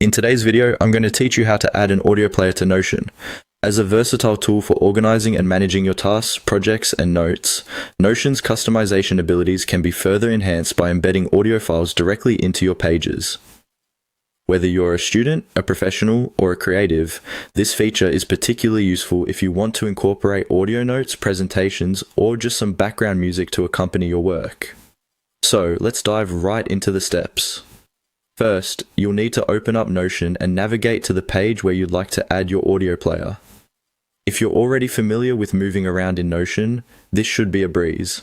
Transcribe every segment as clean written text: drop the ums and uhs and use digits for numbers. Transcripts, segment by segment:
In today's video, I'm going to teach you how to add an audio player to Notion. As a versatile tool for organizing and managing your tasks, projects, and notes, Notion's customization abilities can be further enhanced by embedding audio files directly into your pages. Whether you're a student, a professional, or a creative, this feature is particularly useful if you want to incorporate audio notes, presentations, or just some background music to accompany your work. So, let's dive right into the steps. First, you'll need to open up Notion and navigate to the page where you'd like to add your audio player. If you're already familiar with moving around in Notion, this should be a breeze.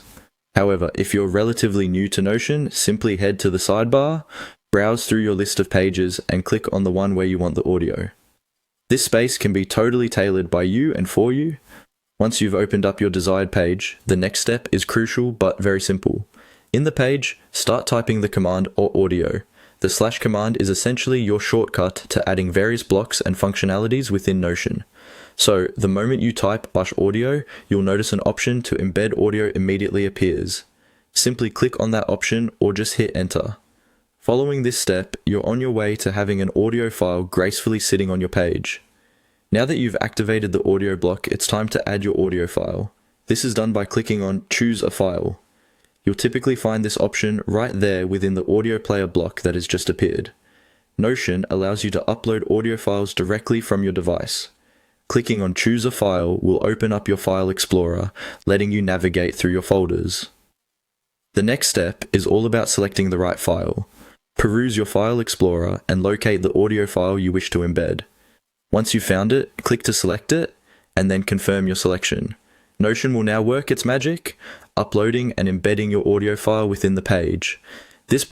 However, if you're relatively new to Notion, simply head to the sidebar, browse through your list of pages, and click on the one where you want the audio. This space can be totally tailored by you and for you. Once you've opened up your desired page, the next step is crucial but very simple. In the page, start typing the command or audio. The / command is essentially your shortcut to adding various blocks and functionalities within Notion. So, the moment you type /audio, you'll notice an option to embed audio immediately appears. Simply click on that option or just hit enter. Following this step, you're on your way to having an audio file gracefully sitting on your page. Now that you've activated the audio block, it's time to add your audio file. This is done by clicking on Choose a File. You'll typically find this option right there within the audio player block that has just appeared. Notion allows you to upload audio files directly from your device. Clicking on Choose a File will open up your file explorer, letting you navigate through your folders. The next step is all about selecting the right file. Peruse your file explorer and locate the audio file you wish to embed. Once you've found it, click to select it, and then confirm your selection. Notion will now work its magic, uploading and embedding your audio file within the page.